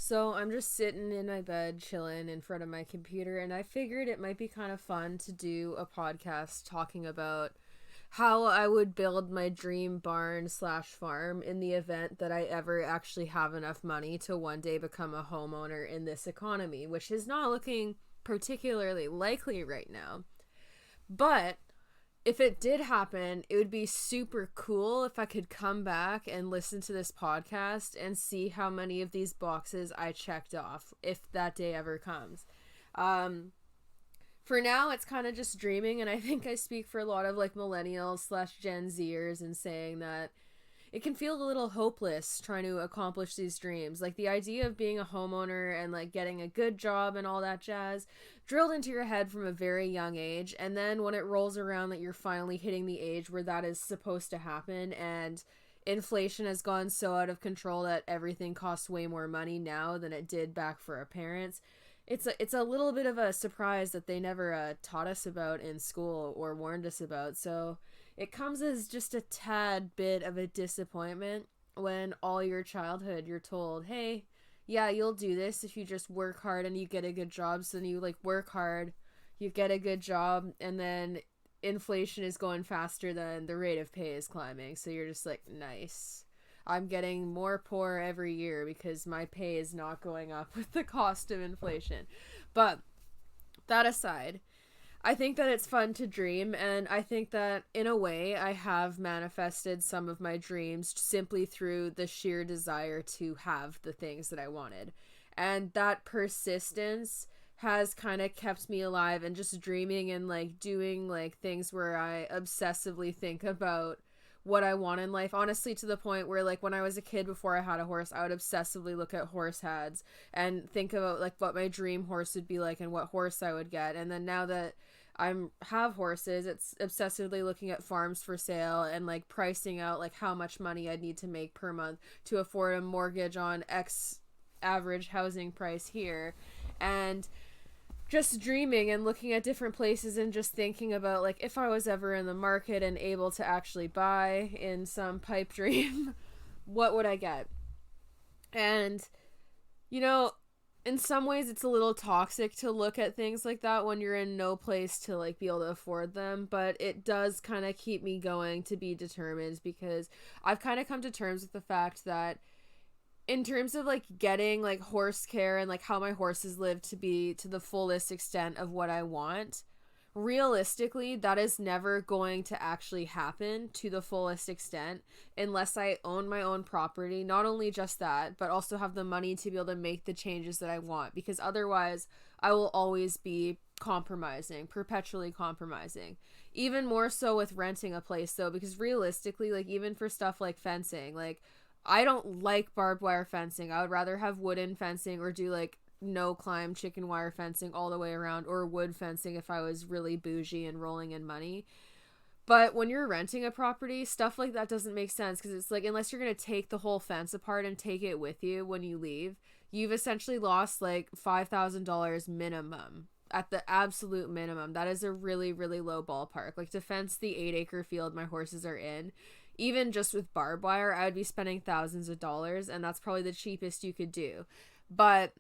So I'm just sitting in my bed, chilling in front of my computer, and I figured it might be kind of fun to do a podcast talking about how I would build my dream barn slash farm in the event that I ever actually have enough money to one day become a homeowner in this economy, which is not looking particularly likely right now. But if it did happen, it would be super cool if I could come back and listen to this podcast and see how many of these boxes I checked off if that day ever comes. Um, for now, it's kind of just dreaming, and I think I speak for a lot of like millennials slash Gen Zers in saying that it can feel a little hopeless trying to accomplish these dreams. Like the idea of being a homeowner and like getting a good job and all that jazz drilled into your head from a very young age. And then when it rolls around that you're finally hitting the age where that is supposed to happen and inflation has gone so out of control that everything costs way more money now than it did back for our parents. It's a little bit of a surprise that they never taught us about in school or warned us about. So it comes as just a tad bit of a disappointment when all your childhood you're told, hey, yeah, you'll do this if you just work hard and you get a good job. So then you like work hard, you get a good job, and then inflation is going faster than the rate of pay is climbing. So you're just like, nice. I'm getting more poor every year because my pay is not going up with the cost of inflation. But that aside, I think that it's fun to dream, and I think that in a way I have manifested some of my dreams simply through the sheer desire to have the things that I wanted. And that persistence has kind of kept me alive and just dreaming and like doing like things where I obsessively think about what I want in life. Honestly, to the point where like when I was a kid before I had a horse, I would obsessively look at horse heads and think about like what my dream horse would be like and what horse I would get. And then now that I'm have horses, it's obsessively looking at farms for sale and like pricing out like how much money I'd need to make per month to afford a mortgage on X average housing price here. And just dreaming and looking at different places and just thinking about like if I was ever in the market and able to actually buy in some pipe dream, what would I get? And you know, in some ways it's a little toxic to look at things like that when you're in no place to like be able to afford them, but it does kind of keep me going to be determined because I've kind of come to terms with the fact that in terms of like getting like horse care and like how my horses live to be to the fullest extent of what I want, realistically that is never going to actually happen to the fullest extent unless I own my own property. Not only just that, but also have the money to be able to make the changes that I want, because otherwise I will always be compromising, perpetually compromising. Even more so with renting a place though, because realistically, like even for stuff like fencing, like I don't like barbed wire fencing. I would rather have wooden fencing or do like no climb chicken wire fencing all the way around, or wood fencing if I was really bougie and rolling in money. But when you're renting a property, stuff like that doesn't make sense because it's like unless you're going to take the whole fence apart and take it with you when you leave, you've essentially lost like $5,000 minimum. At the absolute minimum. That is a really, really low ballpark. Like to fence the 8-acre field my horses are in, even just with barbed wire, I would be spending thousands of dollars, and that's probably the cheapest you could do. But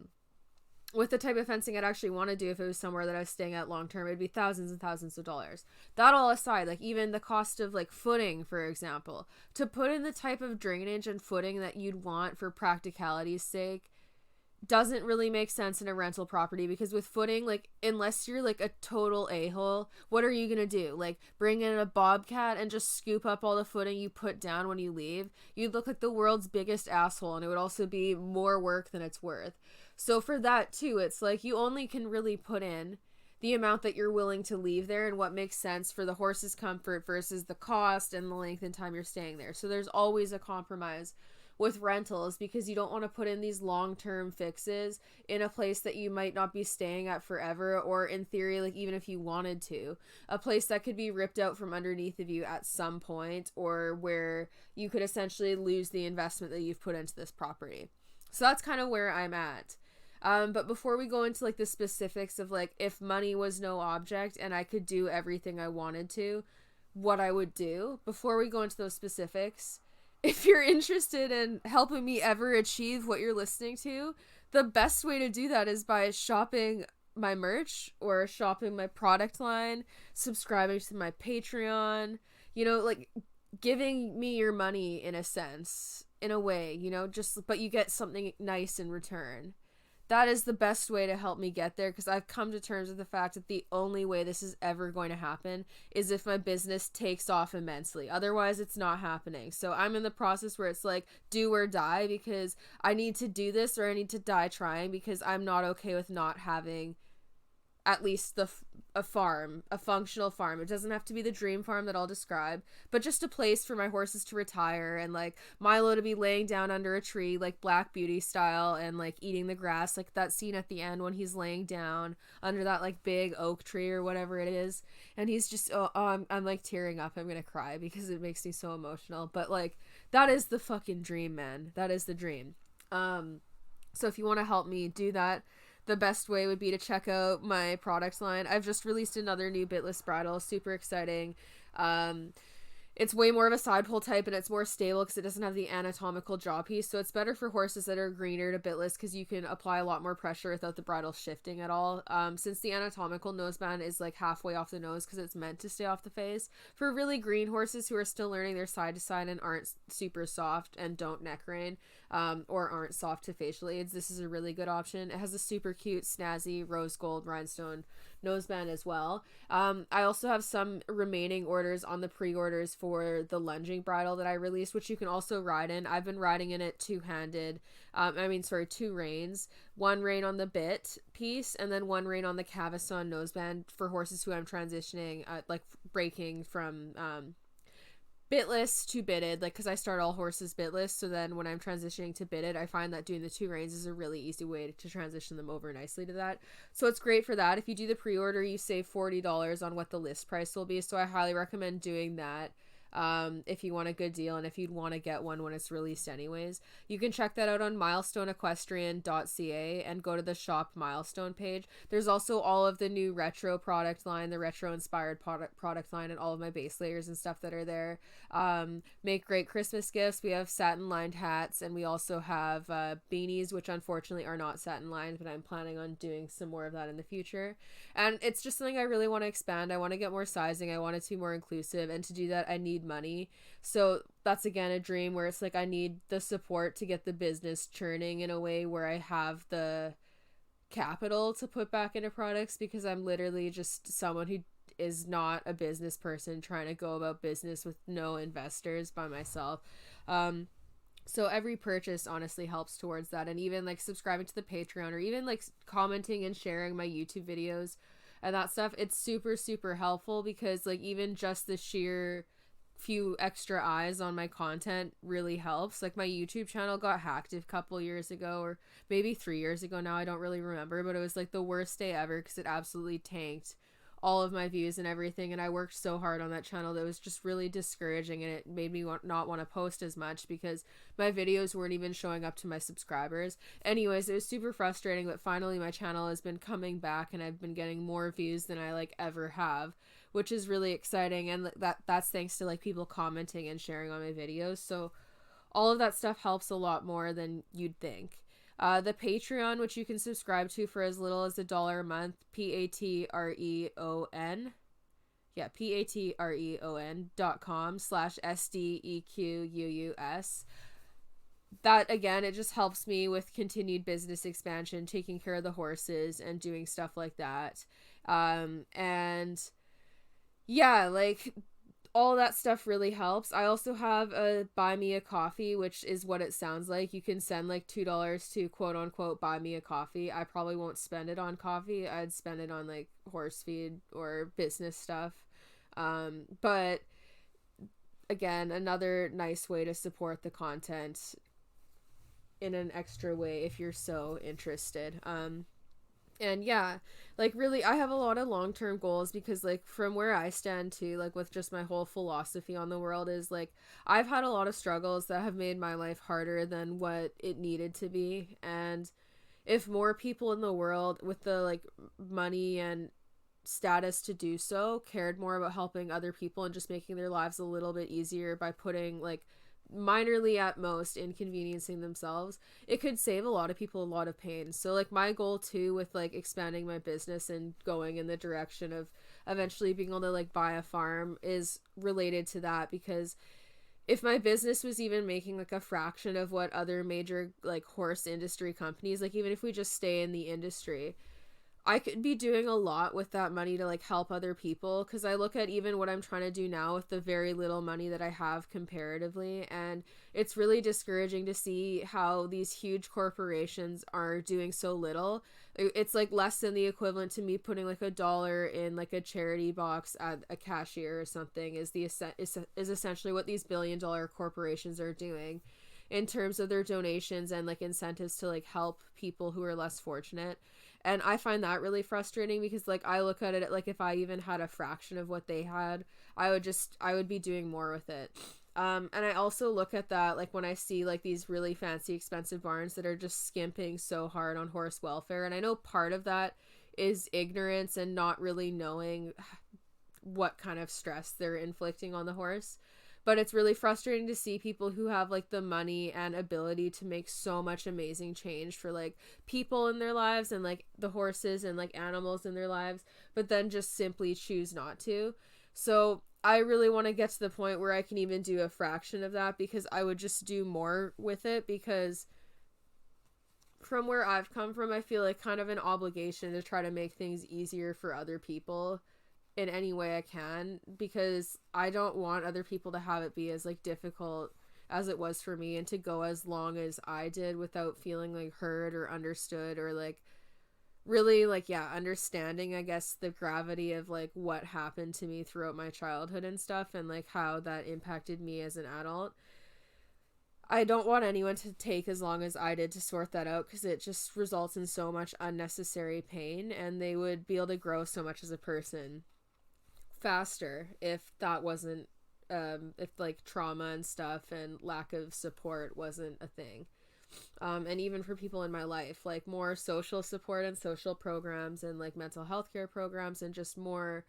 with the type of fencing I'd actually want to do if it was somewhere that I was staying at long term, it'd be thousands and thousands of dollars. That all aside, like even the cost of like footing, for example, to put in the type of drainage and footing that you'd want for practicality's sake doesn't really make sense in a rental property, because with footing, like unless you're like a total a-hole, what are you gonna do? Like bring in a bobcat and just scoop up all the footing you put down when you leave? You'd look like the world's biggest asshole, and it would also be more work than it's worth. So for that too, it's like you only can really put in the amount that you're willing to leave there and what makes sense for the horse's comfort versus the cost and the length and time you're staying there. So there's always a compromise with rentals, because you don't want to put in these long-term fixes in a place that you might not be staying at forever, or in theory, like even if you wanted to, a place that could be ripped out from underneath of you at some point, or where you could essentially lose the investment that you've put into this property. So that's kind of where I'm at. But before we go into like the specifics of like if money was no object and I could do everything I wanted to, what I would do, before we go into those specifics, if you're interested in helping me ever achieve what you're listening to, the best way to do that is by shopping my merch or shopping my product line, subscribing to my Patreon, you know, like giving me your money in a sense, in a way, you know, just but you get something nice in return. That is the best way to help me get there, because I've come to terms with the fact that the only way this is ever going to happen is if my business takes off immensely. Otherwise, it's not happening. So I'm in the process where it's like do or die, because I need to do this or I need to die trying, because I'm not okay with not having at least a farm, a functional farm. It doesn't have to be the dream farm that I'll describe, but just a place for my horses to retire and like Milo to be laying down under a tree like Black Beauty style and like eating the grass, like that scene at the end when he's laying down under that like big oak tree or whatever it is, and he's just I'm like tearing up. I'm gonna cry because it makes me so emotional, but like that is the fucking dream, man. That is the dream. So if you want to help me do that, the best way would be to check out my products line. I've just released another new bitless bridle, super exciting. It's way more of a side pull type and it's more stable because it doesn't have the anatomical jaw piece, so it's better for horses that are greener to bitless because you can apply a lot more pressure without the bridle shifting at all. Since the anatomical noseband is like halfway off the nose because it's meant to stay off the face, for really green horses who are still learning their side to side and aren't super soft and don't neck rein, or aren't soft to facial aids, this is a really good option. It has a super cute snazzy rose gold rhinestone noseband as well. I also have some remaining orders on the pre-orders for the lunging bridle that I released, which you can also ride in. I've been riding in it two-handed. Two reins. One rein on the bit piece and then one rein on the cavesson noseband for horses who I'm transitioning, like breaking from bitless to bitted, like because I start all horses bitless, so then when I'm transitioning to bitted, I find that doing the two reins is a really easy way to transition them over nicely to that. So it's great for that. If you do the pre-order, you save $40 on what the list price will be, so I highly recommend doing that. If you want a good deal and if you'd want to get one when it's released anyways. You can check that out on milestoneequestrian.ca and go to the shop milestone page. There's also all of the new retro product line, the retro inspired product line, and all of my base layers and stuff that are there. Make great Christmas gifts. We have satin lined hats and we also have beanies, which unfortunately are not satin lined, but I'm planning on doing some more of that in the future. And it's just something I really want to expand. I want to get more sizing. I want it to be more inclusive, and to do that I need money. So that's again a dream where it's like I need the support to get the business churning in a way where I have the capital to put back into products, because I'm literally just someone who is not a business person trying to go about business with no investors by myself. So every purchase honestly helps towards that, and even like subscribing to the Patreon or even like commenting and sharing my YouTube videos and that stuff, it's super super helpful, because like even just the sheer few extra eyes on my content really helps. Like my YouTube channel got hacked a couple years ago, or maybe 3 years ago now, I don't really remember, but it was like the worst day ever because it absolutely tanked all of my views and everything, and I worked so hard on that channel that it was just really discouraging, and it made me not want to post as much because my videos weren't even showing up to my subscribers. Anyways, it was super frustrating, but finally my channel has been coming back and I've been getting more views than I like ever have, which is really exciting, and that's thanks to like people commenting and sharing on my videos. So all of that stuff helps a lot more than you'd think. The Patreon, which you can subscribe to for as little as $1 a month, Patreon, patreon.com/SDEQUUS. That again, it just helps me with continued business expansion, taking care of the horses and doing stuff like that. And yeah, like all that stuff really helps. I also have a buy me a coffee, which is what it sounds like. You can send like $2 to quote unquote buy me a coffee. I probably won't spend it on coffee. I'd spend it on like horse feed or business stuff. But again, another nice way to support the content in an extra way if you're so interested. And yeah, like really I have a lot of long-term goals, because like from where I stand too, like with just my whole philosophy on the world is like I've had a lot of struggles that have made my life harder than what it needed to be, and if more people in the world with the like money and status to do so cared more about helping other people and just making their lives a little bit easier by putting like minorly at most inconveniencing themselves, it could save a lot of people a lot of pain. So like my goal too with like expanding my business and going in the direction of eventually being able to like buy a farm is related to that, because if my business was even making like a fraction of what other major like horse industry companies, like even if we just stay in the industry, I could be doing a lot with that money to like help other people, because I look at even what I'm trying to do now with the very little money that I have comparatively, and it's really discouraging to see how these huge corporations are doing so little. It's like less than the equivalent to me putting like $1 in like a charity box at a cashier or something is essentially what these billion-dollar corporations are doing in terms of their donations and like incentives to like help people who are less fortunate. And I find that really frustrating, because like I look at it like if I even had a fraction of what they had, I would be doing more with it. And I also look at that like when I see like these really fancy expensive barns that are just skimping so hard on horse welfare, and I know part of that is ignorance and not really knowing what kind of stress they're inflicting on the horse. But it's really frustrating to see people who have like the money and ability to make so much amazing change for like people in their lives and like the horses and like animals in their lives, but then just simply choose not to. So I really want to get to the point where I can even do a fraction of that, because I would just do more with it, because from where I've come from, I feel like kind of an obligation to try to make things easier for other people in any way I can, because I don't want other people to have it be as like difficult as it was for me, and to go as long as I did without feeling like heard or understood, or like really like understanding I guess the gravity of like what happened to me throughout my childhood and stuff, and like how that impacted me as an adult. I don't want anyone to take as long as I did to sort that out, because it just results in so much unnecessary pain, and they would be able to grow so much as a person faster if that wasn't if like trauma and stuff and lack of support wasn't a thing. And even for people in my life, like more social support and social programs and like mental health care programs and just more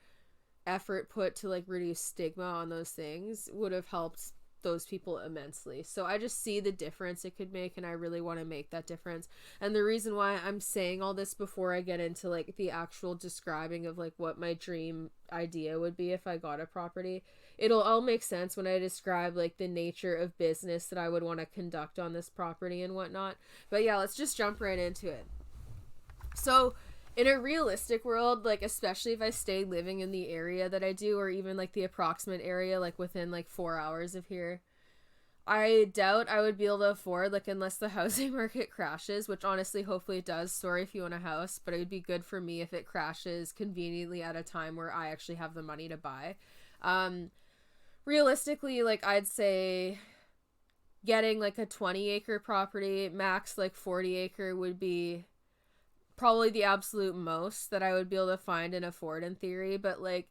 effort put to like reduce stigma on those things would have helped those people immensely. So I just see the difference it could make, and I really want to make that difference. And the reason why I'm saying all this before I get into like the actual describing of like what my dream idea would be if I got a property, it'll all make sense when I describe like the nature of business that I would want to conduct on this property and whatnot. But yeah, let's just jump right into it. So in a realistic world, like especially if I stay living in the area that I do, or even like the approximate area, like within like 4 hours of here, I doubt I would be able to afford, like unless the housing market crashes, which honestly hopefully it does. Sorry if you own a house, but it would be good for me if it crashes conveniently at a time where I actually have the money to buy. Realistically, like I'd say getting like a 20-acre property, max like 40-acre would be probably the absolute most that I would be able to find and afford in theory. But like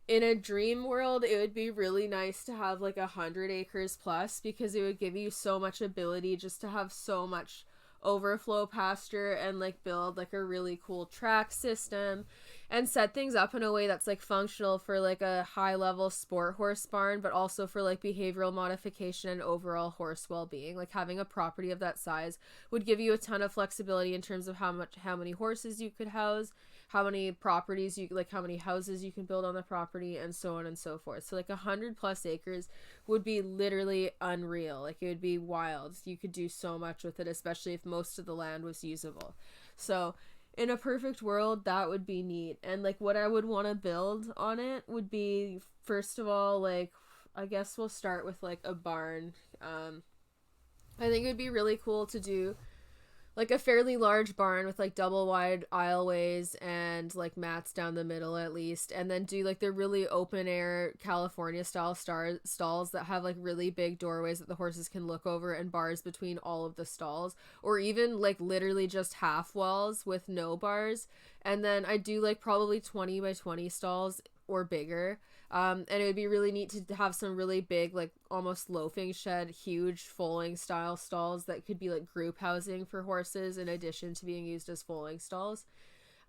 in a dream world, it would be really nice to have like 100 acres plus, because it would give you so much ability just to have so much overflow pasture and like build like a really cool track system and set things up in a way that's like functional for like a high level sport horse barn, but also for like behavioral modification and overall horse well-being. Like having a property of that size would give you a ton of flexibility in terms of how many horses you could house, how many properties you like, how many houses you can build on the property, and so on and so forth. So like 100+ acres would be literally unreal. Like it would be wild. You could do so much with it, especially if most of the land was usable. So in a perfect world, that would be neat. And like what I would want to build on it would be, first of all, like I guess we'll start with like a barn. I think it would be really cool to do like a fairly large barn with like double wide aisleways and like mats down the middle at least, and then do like the really open air California style stalls that have like really big doorways that the horses can look over, and bars between all of the stalls, or even like literally just half walls with no bars. And then I do like probably 20 by 20 stalls or bigger. And it would be really neat to have some really big, like almost loafing shed, huge foaling style stalls that could be like group housing for horses in addition to being used as foaling stalls.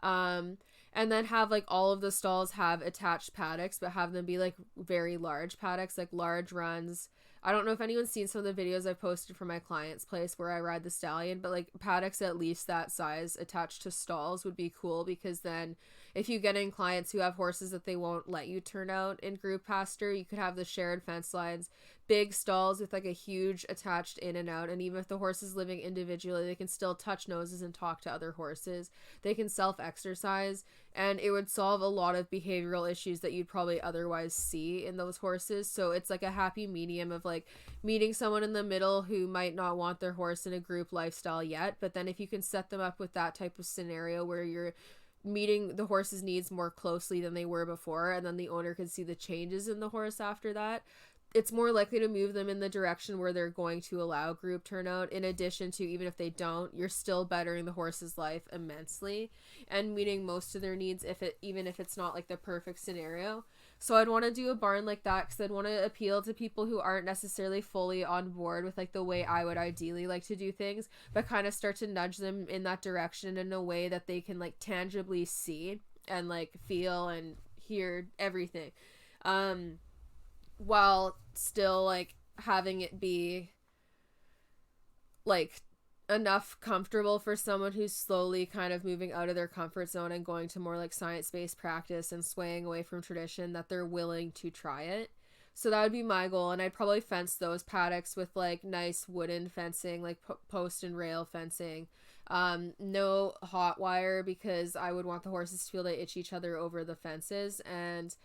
And then have like all of the stalls have attached paddocks, but have them be like very large paddocks, like large runs, I don't know if anyone's seen some of the videos I've posted from my client's place where I ride the stallion, but like paddocks at least that size attached to stalls would be cool, because then if you get in clients who have horses that they won't let you turn out in group pasture, you could have the shared fence lines, big stalls with like a huge attached in and out, and even if the horse is living individually, they can still touch noses and talk to other horses. They can self-exercise, and it would solve a lot of behavioral issues that you'd probably otherwise see in those horses. So it's like a happy medium of like meeting someone in the middle who might not want their horse in a group lifestyle yet, but then if you can set them up with that type of scenario where you're meeting the horse's needs more closely than they were before, and then the owner can see the changes in the horse after that, it's more likely to move them in the direction where they're going to allow group turnout. In addition to, even if they don't, you're still bettering the horse's life immensely and meeting most of their needs, even if it's not like the perfect scenario. So I'd want to do a barn like that because I'd want to appeal to people who aren't necessarily fully on board with like the way I would ideally like to do things, but kind of start to nudge them in that direction in a way that they can like tangibly see and like feel and hear everything. While still like having it be like enough comfortable for someone who's slowly kind of moving out of their comfort zone and going to more like science-based practice and swaying away from tradition, that they're willing to try it. So that would be my goal, and I'd probably fence those paddocks with like nice wooden fencing, like post and rail fencing. No hot wire, because I would want the horses to feel to itch each other over the fences, and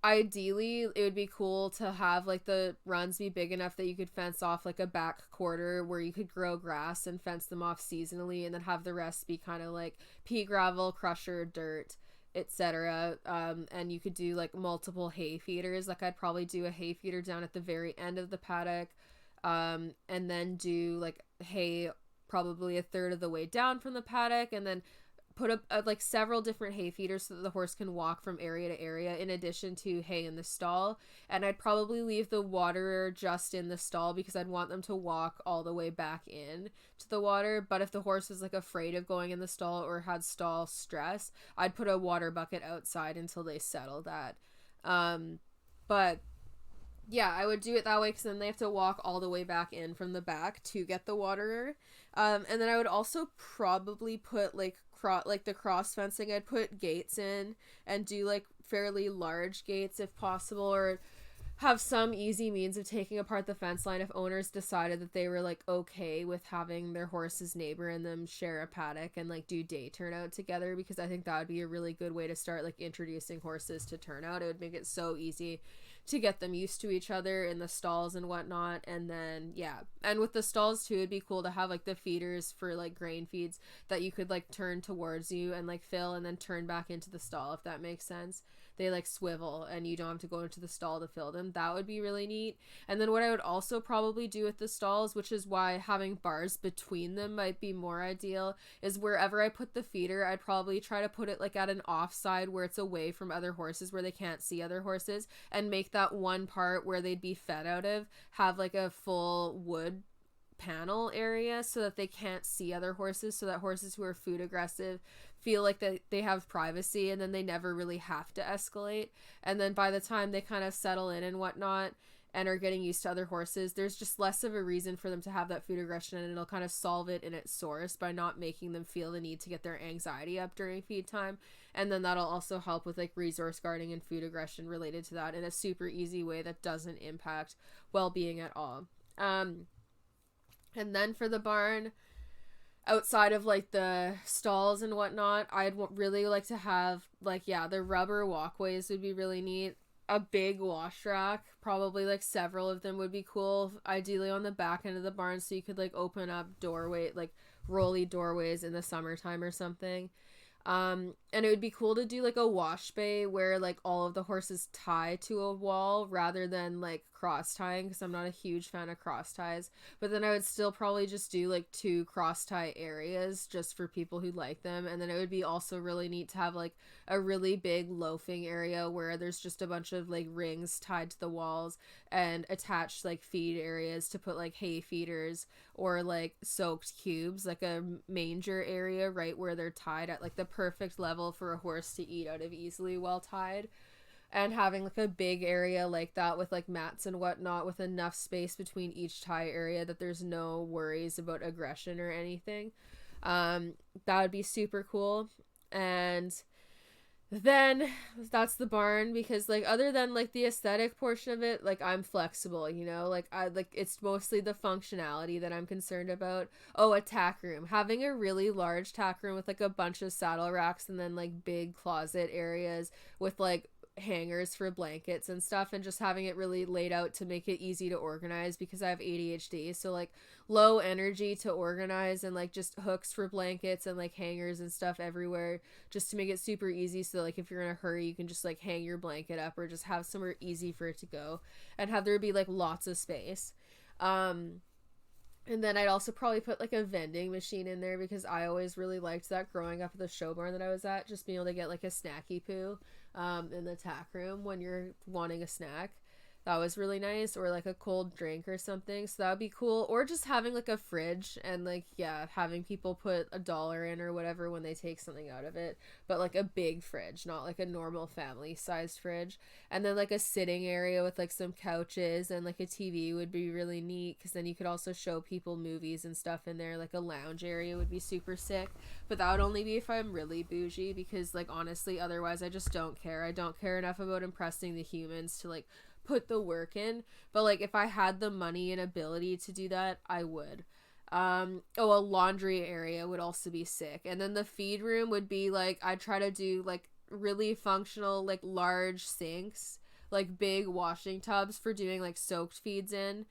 ideally it would be cool to have like the runs be big enough that you could fence off like a back quarter where you could grow grass and fence them off seasonally, and then have the rest be kind of like pea gravel, crusher, dirt, etc. And you could do like multiple hay feeders. Like I'd probably do a hay feeder down at the very end of the paddock, and then do like hay probably a third of the way down from the paddock, and then put up like several different hay feeders so that the horse can walk from area to area in addition to hay in the stall. And I'd probably leave the waterer just in the stall because I'd want them to walk all the way back in to the water. But if the horse was like afraid of going in the stall or had stall stress, I'd put a water bucket outside until they settled that. But yeah, I would do it that way because then they have to walk all the way back in from the back to get the waterer. And then I would also probably put like the cross fencing. I'd put gates in and do like fairly large gates if possible, or have some easy means of taking apart the fence line if owners decided that they were like okay with having their horse's neighbor and them share a paddock and like do day turnout together, because I think that would be a really good way to start like introducing horses to turnout. It would make it so easy to get them used to each other in the stalls and whatnot. And then yeah, and with the stalls too, it'd be cool to have like the feeders for like grain feeds that you could like turn towards you and like fill and then turn back into the stall, if that makes sense. They like swivel and you don't have to go into the stall to fill them. That would be really neat. And then what I would also probably do with the stalls, which is why having bars between them might be more ideal, is wherever I put the feeder, I'd probably try to put it like at an offside where it's away from other horses, where they can't see other horses, and make that one part where they'd be fed out of have like a full wood panel area so that they can't see other horses, so that horses who are food aggressive feel like that they have privacy, and then they never really have to escalate. And then by the time they kind of settle in and whatnot and are getting used to other horses, there's just less of a reason for them to have that food aggression, and it'll kind of solve it in its source by not making them feel the need to get their anxiety up during feed time. And then that'll also help with like resource guarding and food aggression related to that in a super easy way that doesn't impact well-being at all. And then for the barn, outside of like the stalls and whatnot, I'd really like to have like, yeah, the rubber walkways would be really neat. A big wash rack, probably like several of them would be cool, ideally on the back end of the barn, so you could like open up doorway, like rolly doorways in the summertime or something. And it would be cool to do like a wash bay where like all of the horses tie to a wall rather than like cross tying, because I'm not a huge fan of cross ties. But then I would still probably just do like 2 cross tie areas just for people who like them. And then it would be also really neat to have like a really big loafing area where there's just a bunch of like rings tied to the walls and attached like feed areas to put like hay feeders or like soaked cubes, like a manger area right where they're tied at like the perfect level for a horse to eat out of easily while tied. and having like a big area like that with like mats and whatnot with enough space between each tie area that there's no worries about aggression or anything. That would be super cool. And then that's the barn, because like other than like the aesthetic portion of it, like I'm flexible, you know, like I like it's mostly the functionality that I'm concerned about. Oh, a tack room, having a really large tack room with like a bunch of saddle racks and then like big closet areas with like hangers for blankets and stuff, and just having it really laid out to make it easy to organize because I have ADHD. So like low energy to organize, and like just hooks for blankets and like hangers and stuff everywhere, just to make it super easy, so like if you're in a hurry you can just like hang your blanket up or just have somewhere easy for it to go, and have there be like lots of space. And then I'd also probably put like a vending machine in there, because I always really liked that growing up at the show barn that I was at, just being able to get like a snacky poo in the tack room when you're wanting a snack. That was really nice, or like a cold drink or something. So that would be cool. Or just having like a fridge and like, yeah, having people put $1 in or whatever when they take something out of it. But like a big fridge, not like a normal family sized fridge. And then like a sitting area with like some couches and like a TV would be really neat, because then you could also show people movies and stuff in there. Like a lounge area would be super sick. But that would only be if I'm really bougie, because like honestly, otherwise I just don't care. I don't care enough about impressing the humans to like put the work in. But like if I had the money and ability to do that, I would. A laundry area would also be sick. And then the feed room would be like, I'd try to do like really functional like large sinks, like big washing tubs for doing like soaked feeds in.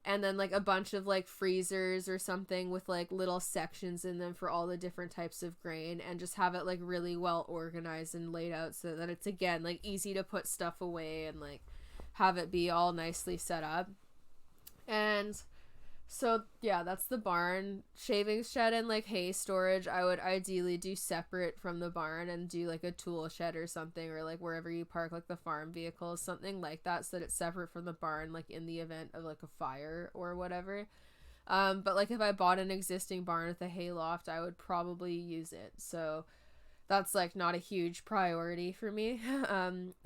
And then like a bunch of like freezers or something with like little sections in them for all the different types of grain, and just have it like really well organized and laid out so that it's again like easy to put stuff away and like have it be all nicely set up. And so yeah, that's the barn. Shaving shed and like hay storage I would ideally do separate from the barn, and do like a tool shed or something, or like wherever you park like the farm vehicles, something like that, so that it's separate from the barn, like in the event of like a fire or whatever. But like if I bought an existing barn with a hay loft, I would probably use it. So that's like not a huge priority for me.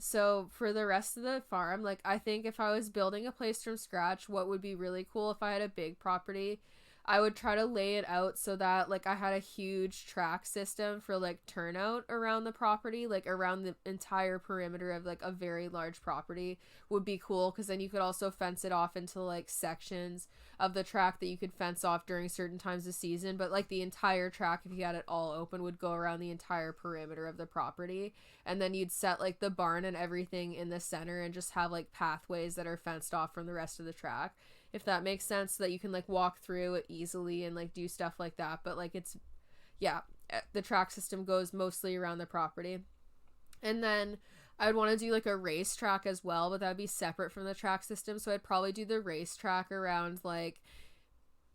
So for the rest of the farm, like I think if I was building a place from scratch, what would be really cool if I had a big property, I would try to lay it out so that like I had a huge track system for like turnout around the property, like around the entire perimeter of like a very large property would be cool, because then you could also fence it off into like sections of the track that you could fence off during certain times of season. But like the entire track, if you had it all open, would go around the entire perimeter of the property, and then you'd set like the barn and everything in the center and just have like pathways that are fenced off from the rest of the track, if that makes sense, so that you can like walk through it easily and like do stuff like that. But like it's, yeah, the track system goes mostly around the property. And then I'd want to do like a racetrack as well, but that would be separate from the track system. So I'd probably do the racetrack around like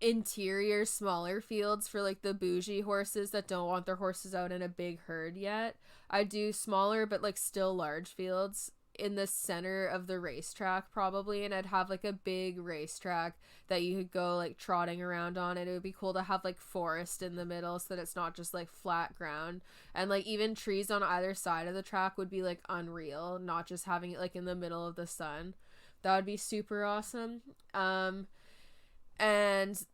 interior smaller fields for like the bougie horses that don't want their horses out in a big herd yet. I do smaller but like still large fields in the center of the racetrack probably, and I'd have like a big racetrack that you could go like trotting around on, and it would be cool to have like forest in the middle so that it's not just like flat ground, and like even trees on either side of the track would be like unreal, not just having it like in the middle of the sun. That would be super awesome. And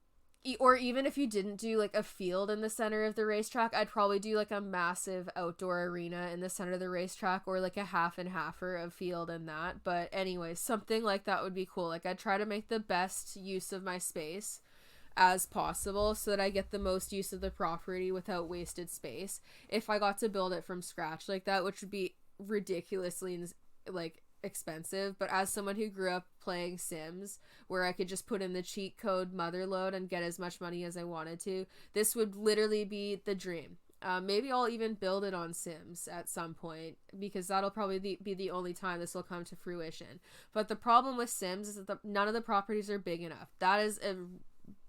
or even if you didn't do like a field in the center of the racetrack, I'd probably do like a massive outdoor arena in the center of the racetrack, or like a half and halfer of field in that. But anyways, something like that would be cool. Like I'd try to make the best use of my space as possible so that I get the most use of the property without wasted space. If I got to build it from scratch like that, which would be ridiculously like expensive, but as someone who grew up playing Sims where I could just put in the cheat code motherload and get as much money as I wanted to, this would literally be the dream. Maybe I'll even build it on Sims at some point, because that'll probably be the only time this will come to fruition. But the problem with Sims is that none of the properties are big enough. That is a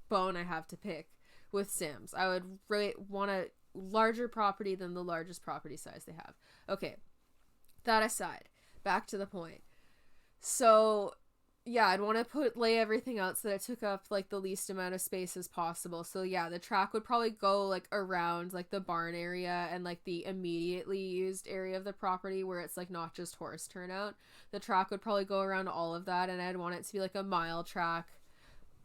bone I have to pick with Sims. I would really want a larger property than the largest property size they have. Okay, that aside, back to the point. So yeah, I'd want to lay everything out so that it took up like the least amount of space as possible. So yeah, the track would probably go like around like the barn area and like the immediately used area of the property where it's like not just horse turnout. The track would probably go around all of that, and I'd want it to be like a mile track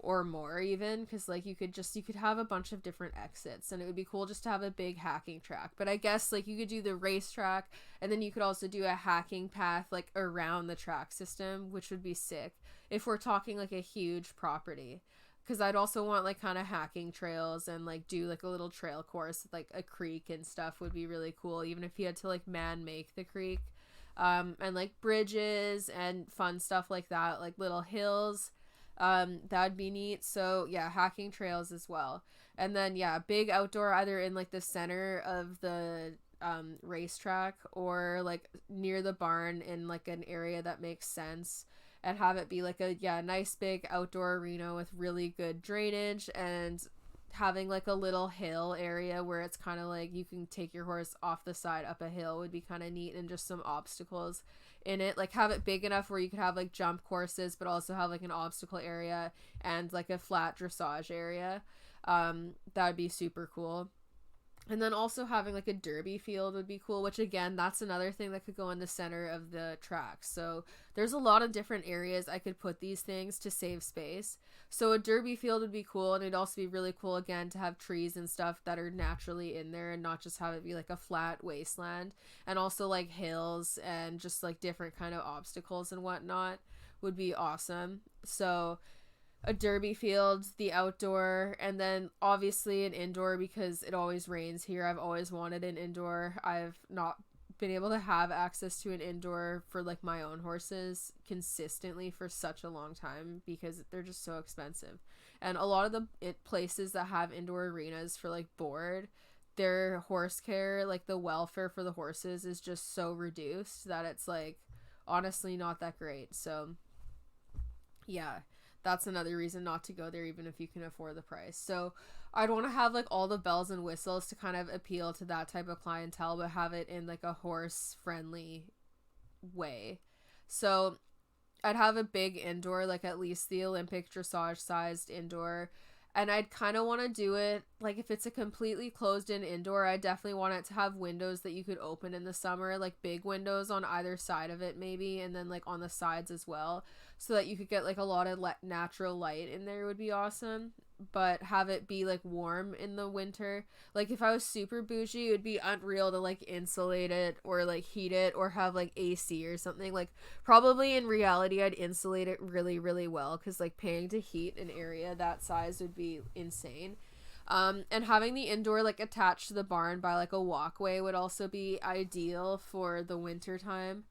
or more, even, because like you could have a bunch of different exits, and it would be cool just to have a big hacking track. But I guess like you could do the racetrack, and then you could also do a hacking path like around the track system, which would be sick if we're talking like a huge property, because I'd also want like kind of hacking trails and like do like a little trail course with, like a creek and stuff would be really cool, even if you had to like man make the creek. And like bridges and fun stuff like that, like little hills. That'd be neat. So yeah, hacking trails as well. And then yeah, big outdoor, either in like the center of the racetrack or like near the barn in like an area that makes sense, and have it be like a nice big outdoor arena with really good drainage, and having like a little hill area where it's kind of like you can take your horse off the side up a hill would be kind of neat, and just some obstacles in it. Like have it big enough where you could have like jump courses, but also have like an obstacle area and like a flat dressage area. That would be super cool. And then also having like a derby field would be cool, which again, that's another thing that could go in the center of the track. So there's a lot of different areas I could put these things to save space. So a derby field would be cool, and it'd also be really cool again to have trees and stuff that are naturally in there and not just have it be like a flat wasteland. And also like hills and just like different kind of obstacles and whatnot would be awesome. So a derby field, the outdoor, and then obviously an indoor because it always rains here. I've always wanted an indoor. I've not been able to have access to an indoor for like my own horses consistently for such a long time because they're just so expensive. And a lot of the places that have indoor arenas for like board, their horse care, like the welfare for the horses is just so reduced that it's like honestly not that great. So yeah, that's another reason not to go there even if you can afford the price. So I'd want to have like all the bells and whistles to kind of appeal to that type of clientele, but have it in like a horse friendly way. So I'd have a big indoor, like at least the Olympic dressage sized indoor. And I'd kind of want to do it like if it's a completely closed in indoor, I definitely want it to have windows that you could open in the summer, like big windows on either side of it maybe, and then like on the sides as well, so that you could get like a lot of natural light in there would be awesome. But have it be like warm in the winter. Like if I was super bougie, it would be unreal to like insulate it or like heat it or have like AC or something. Like probably in reality I'd insulate it really really well, because like paying to heat an area that size would be insane. And having the indoor like attached to the barn by like a walkway would also be ideal for the winter time.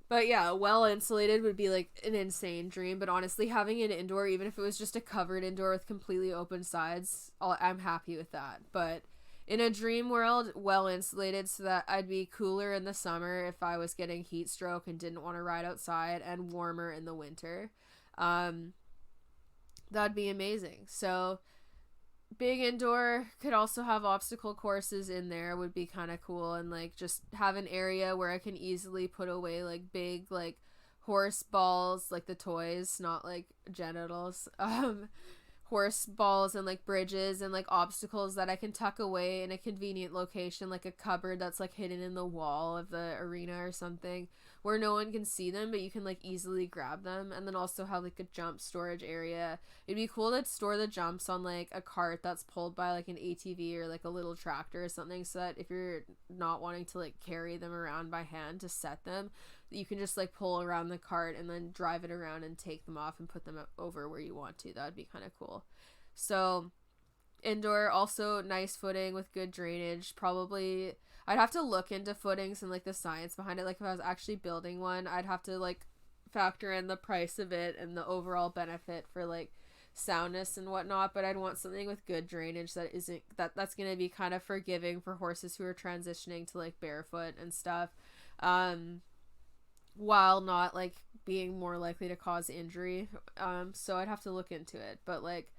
But yeah, well insulated would be like an insane dream. But honestly, having an indoor, even if it was just a covered indoor with completely open sides, I'm happy with that. But in a dream world, well insulated so that I'd be cooler in the summer if I was getting heat stroke and didn't want to ride outside, and warmer in the winter. That'd be amazing. So big indoor, could also have obstacle courses in there, would be kind of cool, and like just have an area where I can easily put away like big like horse balls, like the toys, not like genitals, horse balls and like bridges and like obstacles that I can tuck away in a convenient location, like a cupboard that's like hidden in the wall of the arena or something, where no one can see them but you can like easily grab them. And then also have like a jump storage area. It'd be cool to store the jumps on like a cart that's pulled by like an ATV or like a little tractor or something, so that if you're not wanting to like carry them around by hand to set them, you can just like pull around the cart and then drive it around and take them off and put them over where you want to. That would be kind of cool. So indoor, also nice footing with good drainage. Probably I'd have to look into footings and like the science behind it. Like if I was actually building one, I'd have to like factor in the price of it and the overall benefit for like soundness and whatnot. But I'd want something with good drainage that isn't that's gonna be kind of forgiving for horses who are transitioning to like barefoot and stuff, while not like being more likely to cause injury. So I'd have to look into it. But like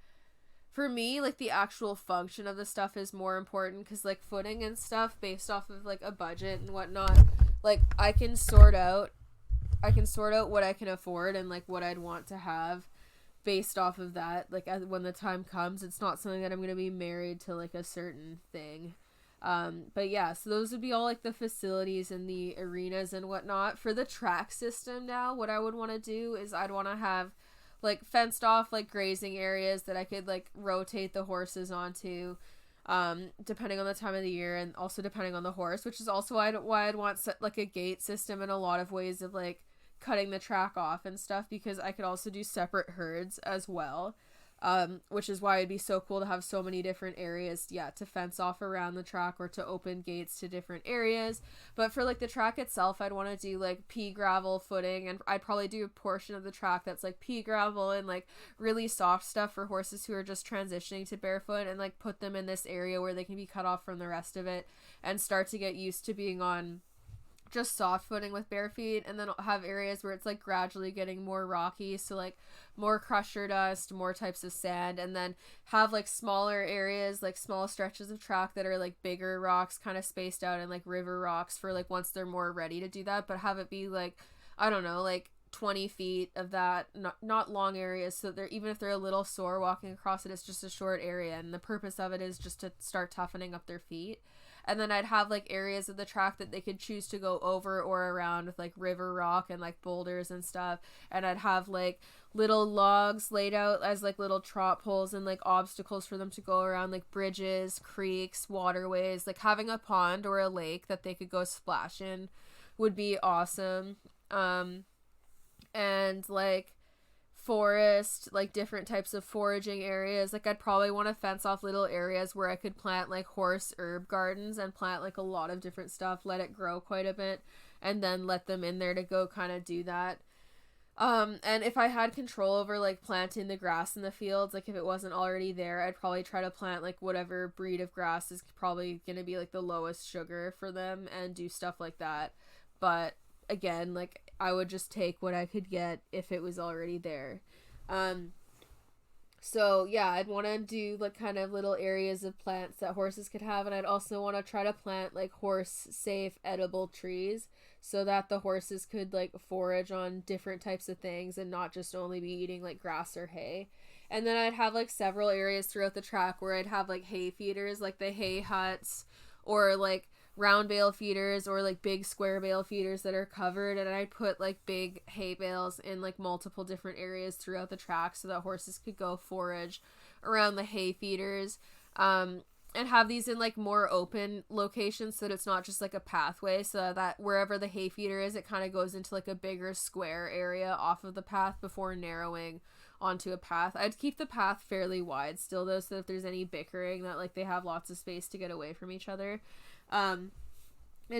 for me, like the actual function of the stuff is more important, because like footing and stuff based off of like a budget and whatnot, like I can sort out I can sort out what I can afford and like what I'd want to have based off of that, like when the time comes. It's not something that I'm going to be married to like a certain thing. But yeah, so those would be all like the facilities and the arenas and whatnot. For the track system now, what I would want to do is I'd want to have like fenced off like grazing areas that I could like rotate the horses onto, depending on the time of the year and also depending on the horse, which is also why I'd want like a gate system in a lot of ways of like cutting the track off and stuff, because I could also do separate herds as well, which is why it'd be so cool to have so many different areas, to fence off around the track or to open gates to different areas. But for like the track itself, I'd want to do like pea gravel footing, and I'd probably do a portion of the track that's like pea gravel and like really soft stuff for horses who are just transitioning to barefoot, and like put them in this area where they can be cut off from the rest of it and start to get used to being on just soft footing with bare feet. And then I'll have areas where it's like gradually getting more rocky, so like more crusher dust, more types of sand, and then have like smaller areas, like small stretches of track that are like bigger rocks kind of spaced out and like river rocks for like once they're more ready to do that, but have it be like, I don't know, like 20 feet of that, not long areas, so they're, even if they're a little sore walking across it, it's just a short area, and the purpose of it is just to start toughening up their feet. And then I'd have like areas of the track that they could choose to go over or around with like river rock and like boulders and stuff. And I'd have like little logs laid out as like little trot poles and like obstacles for them to go around, like bridges, creeks, waterways. Like having a pond or a lake that they could go splash in would be awesome. And like forest, like different types of foraging areas. Like I'd probably want to fence off little areas where I could plant like horse herb gardens and plant like a lot of different stuff, let it grow quite a bit, and then let them in there to go kind of do that. And if I had control over like planting the grass in the fields, like if it wasn't already there, I'd probably try to plant like whatever breed of grass is probably going to be like the lowest sugar for them and do stuff like that. But again, like I would just take what I could get if it was already there. So yeah, I'd want to do like kind of little areas of plants that horses could have, and I'd also want to try to plant like horse safe edible trees so that the horses could like forage on different types of things and not just only be eating like grass or hay. And then I'd have like several areas throughout the track where I'd have like hay feeders, like the hay huts, or like round bale feeders, or like big square bale feeders that are covered, and I'd put like big hay bales in like multiple different areas throughout the track so that horses could go forage around the hay feeders, and have these in like more open locations so that it's not just like a pathway, so that wherever the hay feeder is, it kind of goes into like a bigger square area off of the path before narrowing onto a path. I'd keep the path fairly wide still though, so if there's any bickering, that like they have lots of space to get away from each other. And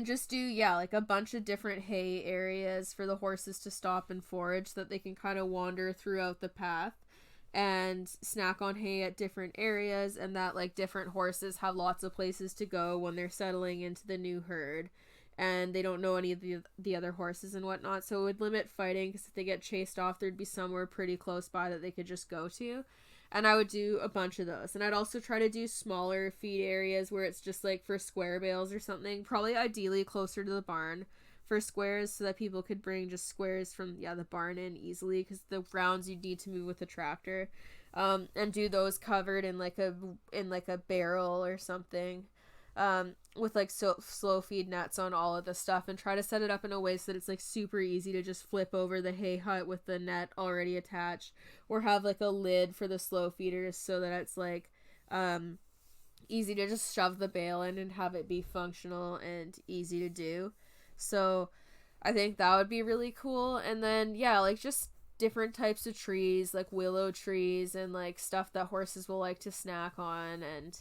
just do, like a bunch of different hay areas for the horses to stop and forage so that they can kind of wander throughout the path and snack on hay at different areas, and that like different horses have lots of places to go when they're settling into the new herd and they don't know any of the other horses and whatnot. So it would limit fighting, because if they get chased off, there'd be somewhere pretty close by that they could just go to. And I would do a bunch of those. And I'd also try to do smaller feed areas where it's just like for square bales or something. Probably ideally closer to the barn for squares, so that people could bring just squares from the barn in easily, because the rounds you'd need to move with the tractor. And do those covered in like a barrel or something. With like slow feed nets on all of the stuff, and try to set it up in a way so that it's like super easy to just flip over the hay hut with the net already attached, or have like a lid for the slow feeders so that it's like easy to just shove the bale in and have it be functional and easy to do. So I think that would be really cool. And then like just different types of trees, like willow trees and like stuff that horses will like to snack on, and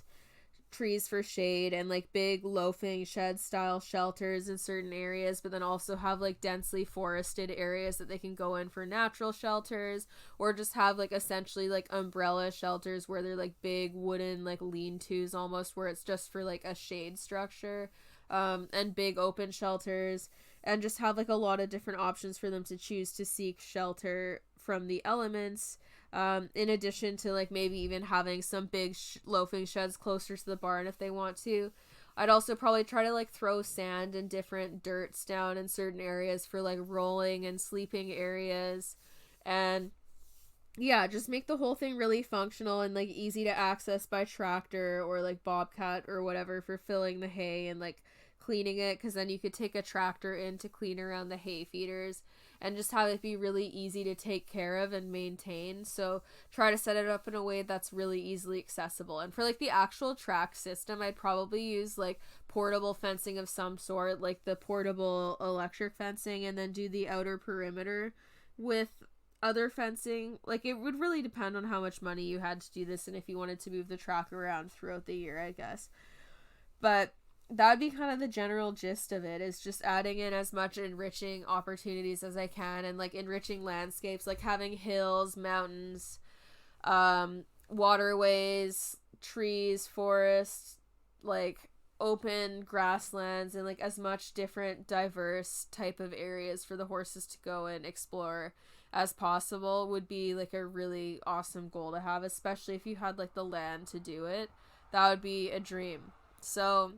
trees for shade, and like big loafing shed style shelters in certain areas, but then also have like densely forested areas that they can go in for natural shelters, or just have like essentially like umbrella shelters where they're like big wooden like lean-tos almost, where it's just for like a shade structure, and big open shelters, and just have like a lot of different options for them to choose to seek shelter from the elements. In addition to like maybe even having some big loafing sheds closer to the barn if they want to. I'd also probably try to like throw sand and different dirts down in certain areas for like rolling and sleeping areas. And yeah, just make the whole thing really functional and like easy to access by tractor or like bobcat or whatever for filling the hay and like cleaning it, because then you could take a tractor in to clean around the hay feeders and just have it be really easy to take care of and maintain. So try to set it up in a way that's really easily accessible. And for like the actual track system, I'd probably use like portable fencing of some sort, like the portable electric fencing, and then do the outer perimeter with other fencing. Like, it would really depend on how much money you had to do this and if you wanted to move the track around throughout the year, I guess. But that would be kind of the general gist of it, is just adding in as much enriching opportunities as I can, and like enriching landscapes, like having hills, mountains, waterways, trees, forests, like open grasslands, and like as much different diverse type of areas for the horses to go and explore as possible would be like a really awesome goal to have, especially if you had like the land to do it. That would be a dream. So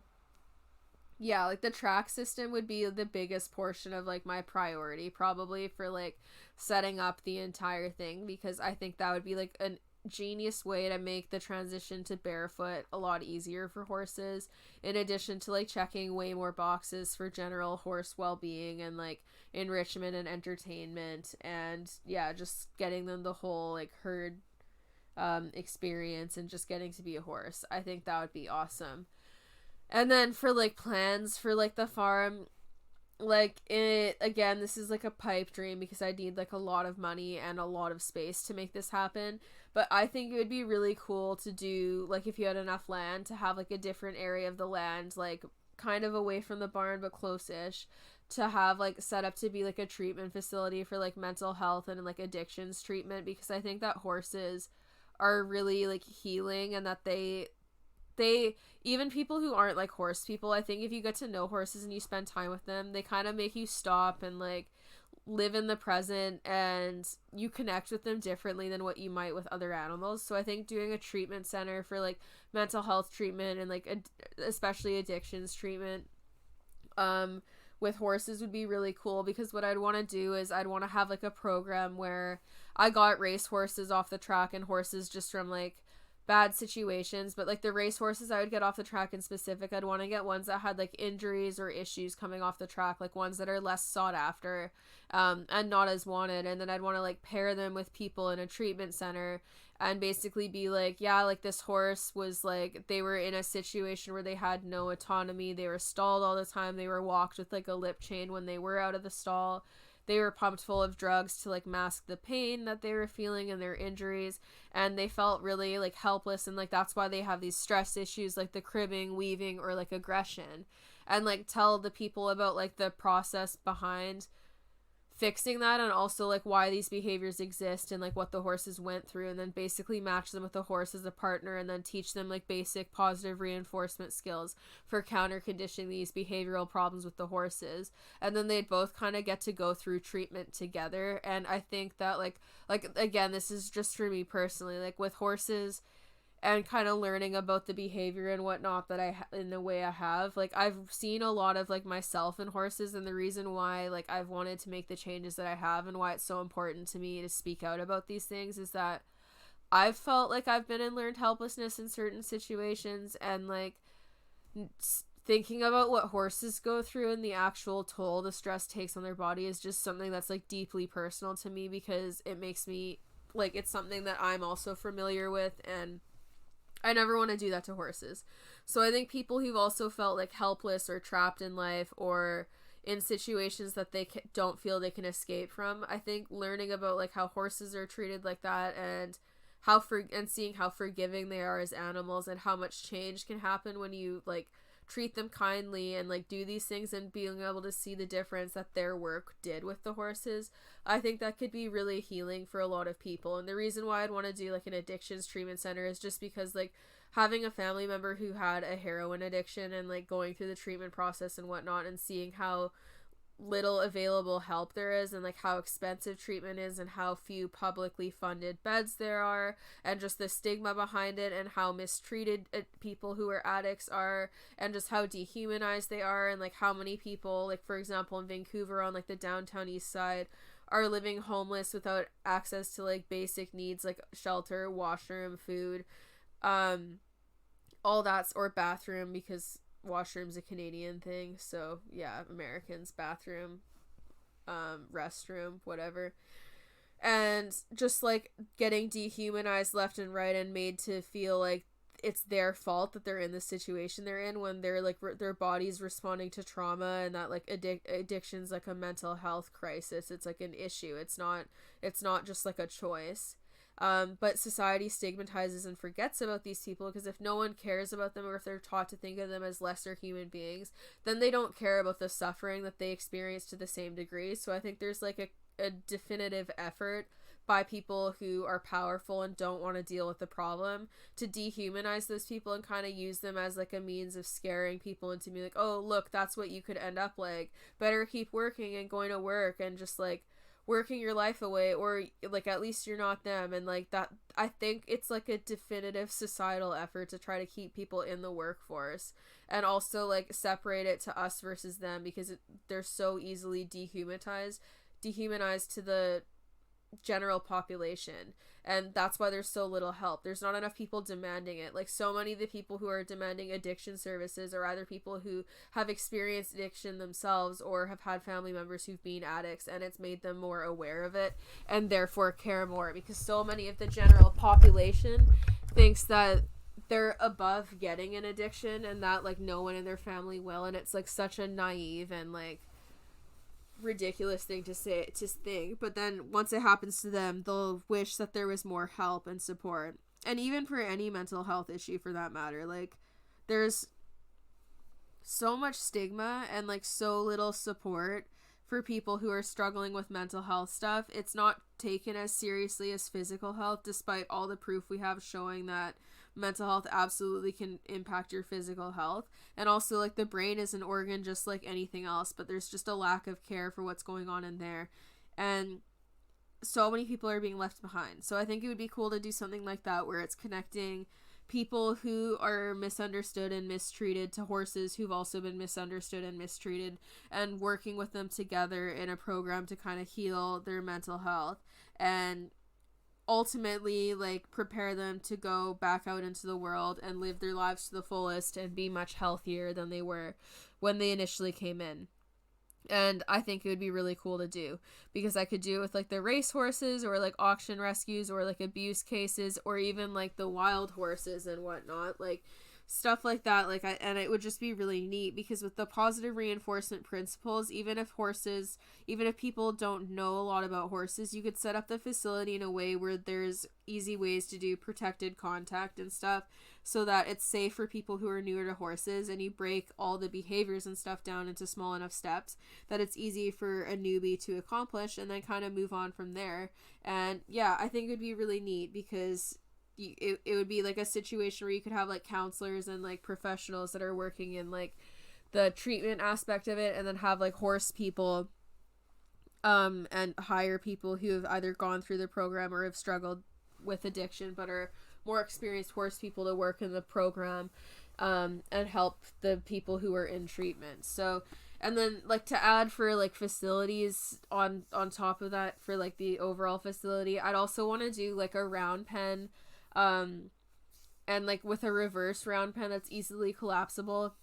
yeah, like the track system would be the biggest portion of like my priority probably for like setting up the entire thing, because I think that would be like a genius way to make the transition to barefoot a lot easier for horses, in addition to like checking way more boxes for general horse well-being and like enrichment and entertainment, and yeah, just getting them the whole like herd experience and just getting to be a horse. I think that would be awesome. And then for like plans for like the farm, like it again, this is like a pipe dream because I need like a lot of money and a lot of space to make this happen. But I think it would be really cool to do, like, if you had enough land, to have like a different area of the land, like kind of away from the barn but close-ish, to have like set up to be like a treatment facility for like mental health and like addictions treatment, because I think that horses are really like healing, and that they even people who aren't like horse people, I think if you get to know horses and you spend time with them, they kind of make you stop and like live in the present, and you connect with them differently than what you might with other animals. So I think doing a treatment center for like mental health treatment and like especially addictions treatment with horses would be really cool, because what I'd want to do is I'd want to have like a program where I got race horses off the track and horses just from like bad situations, but like the race horses I would get off the track in specific, I'd want to get ones that had like injuries or issues coming off the track, like ones that are less sought after and not as wanted, and then I'd want to like pair them with people in a treatment center and basically be like, yeah, like this horse was like, they were in a situation where they had no autonomy, they were stalled all the time, they were walked with like a lip chain when they were out of the stall, they were pumped full of drugs to like mask the pain that they were feeling and their injuries, and they felt really like helpless, and like that's why they have these stress issues like the cribbing, weaving, or like aggression, and like tell the people about like the process behind fixing that, and also like why these behaviors exist and like what the horses went through, and then basically match them with the horse as a partner, and then teach them like basic positive reinforcement skills for counter conditioning these behavioral problems with the horses, and then they'd both kind of get to go through treatment together. And I think that like again, this is just for me personally, like with horses and kind of learning about the behavior and whatnot that in the way I have, like I've seen a lot of like myself in horses, and the reason why like I've wanted to make the changes that I have and why it's so important to me to speak out about these things is that I've felt like I've been in learned helplessness in certain situations, and like thinking about what horses go through and the actual toll the stress takes on their body is just something that's like deeply personal to me, because it makes me like, it's something that I'm also familiar with, and I never want to do that to horses. So I think people who've also felt like helpless or trapped in life or in situations that they don't feel they can escape from, I think learning about like how horses are treated like that, and and seeing how forgiving they are as animals, and how much change can happen when you like treat them kindly and like do these things, and being able to see the difference that their work did with the horses, I think that could be really healing for a lot of people. And the reason why I'd want to do like an addictions treatment center is just because like having a family member who had a heroin addiction and like going through the treatment process and whatnot, and seeing how little available help there is, and like how expensive treatment is, and how few publicly funded beds there are, and just the stigma behind it, and how mistreated people who are addicts are, and just how dehumanized they are, and like how many people, like for example in Vancouver on like the downtown east side, are living homeless without access to like basic needs like shelter, washroom, food, all that's, or bathroom, because washroom's a Canadian thing, so yeah, Americans, bathroom, restroom, whatever. And just like getting dehumanized left and right, and made to feel like it's their fault that they're in the situation they're in, when they're like their body's responding to trauma, and that like addiction's like a mental health crisis. It's like an issue. It's not just like a choice. But society stigmatizes and forgets about these people, because if no one cares about them, or if they're taught to think of them as lesser human beings, then they don't care about the suffering that they experience to the same degree. So I think there's like a definitive effort by people who are powerful and don't want to deal with the problem to dehumanize those people, and kind of use them as like a means of scaring people into being like, oh look, that's what you could end up like, better keep working and going to work and just like working your life away, or like at least you're not them. And like that, I think it's like a definitive societal effort to try to keep people in the workforce, and also like separate it to us versus them, because they're so easily dehumanized to the general population, and that's why there's so little help. There's not enough people demanding it. Like so many of the people who are demanding addiction services are either people who have experienced addiction themselves, or have had family members who've been addicts, and it's made them more aware of it and therefore care more, because so many of the general population thinks that they're above getting an addiction, and that like no one in their family will, and it's like such a naive and like ridiculous thing to think. But then once it happens to them, they'll wish that there was more help and support. And even for any mental health issue for that matter, like there's so much stigma and like so little support for people who are struggling with mental health stuff. It's not taken as seriously as physical health, despite all the proof we have showing that mental health absolutely can impact your physical health. And also like the brain is an organ just like anything else, but there's just a lack of care for what's going on in there, and so many people are being left behind. So I think it would be cool to do something like that, where it's connecting people who are misunderstood and mistreated to horses who've also been misunderstood and mistreated, and working with them together in a program to kind of heal their mental health, and ultimately like prepare them to go back out into the world and live their lives to the fullest and be much healthier than they were when they initially came in. And I think it would be really cool to do, because I could do it with like the race horses, or like auction rescues, or like abuse cases, or even like the wild horses and whatnot, like stuff like that. Like and it would just be really neat, because with the positive reinforcement principles, even if people don't know a lot about horses, you could set up the facility in a way where there's easy ways to do protected contact and stuff, so that it's safe for people who are newer to horses, and you break all the behaviors and stuff down into small enough steps that it's easy for a newbie to accomplish, and then kind of move on from there. And yeah, I think it would be really neat, because it would be like a situation where you could have like counselors and like professionals that are working in like the treatment aspect of it, and then have like horse people and hire people who have either gone through the program or have struggled with addiction but are more experienced horse people to work in the program, and help the people who are in treatment. So, and then like to add for like facilities on top of that, for like the overall facility, I'd also want to do like a round pen, and like with a reverse round pen that's easily collapsible,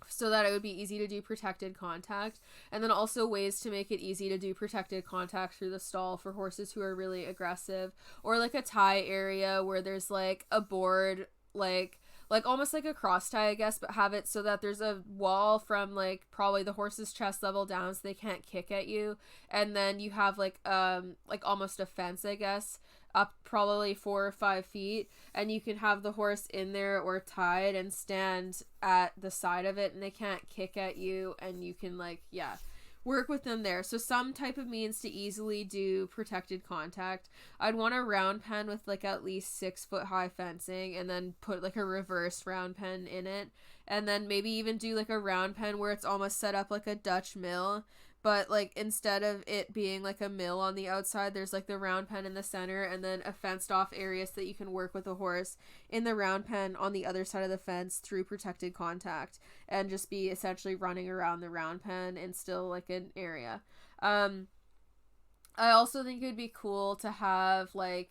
so that it would be easy to do protected contact, and then also ways to make it easy to do protected contact through the stall for horses who are really aggressive, or like a tie area where there's like a board, like almost like a cross tie, I guess, but have it so that there's a wall from like probably the horse's chest level down, so they can't kick at you, and then you have like almost a fence, I guess, up probably 4 or 5 feet, and you can have the horse in there or tied and stand at the side of it, and they can't kick at you, and you can like work with them there. So some type of means to easily do protected contact. I'd want a round pen with like at least 6 foot high fencing, and then put like a reversed round pen in it, and then maybe even do like a round pen where it's almost set up like a Dutch mill, but like instead of it being like a mill on the outside, there's like the round pen in the center, and then a fenced off area so that you can work with a horse in the round pen on the other side of the fence through protected contact, and just be essentially running around the round pen and still like an area. I also think it would be cool to have like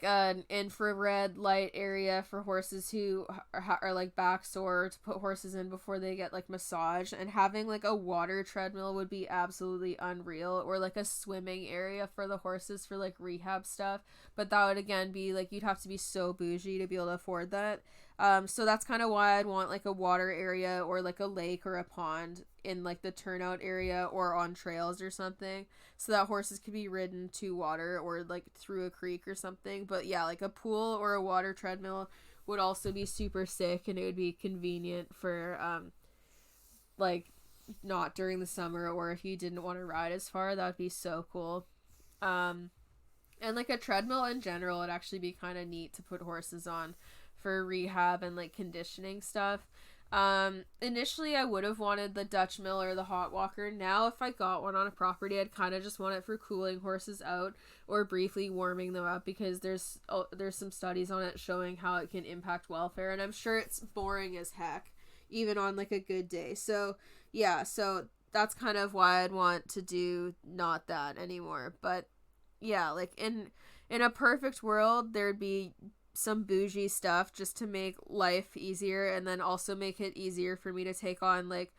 an infrared light area for horses who are like back sore, to put horses in before they get like massage, and having like a water treadmill would be absolutely unreal, or like a swimming area for the horses for like rehab stuff. But that would again be like, you'd have to be so bougie to be able to afford that. So that's kind of why I'd want like a water area or like a lake or a pond in like the turnout area or on trails or something, so that horses could be ridden to water or like through a creek or something. But yeah, like a pool or a water treadmill would also be super sick, and it would be convenient for like not during the summer, or if you didn't want to ride as far, that would be so cool. And like a treadmill in general would actually be kind of neat to put horses on for rehab and like conditioning stuff. Initially I would have wanted the Dutch mill or the hot walker. Now if I got one on a property, I'd kind of just want it for cooling horses out or briefly warming them up, because there's some studies on it showing how it can impact welfare, and I'm sure it's boring as heck even on like a good day. So yeah, so that's kind of why I'd want to do not that anymore. But yeah, like in a perfect world, there'd be some bougie stuff just to make life easier, and then also make it easier for me to take on like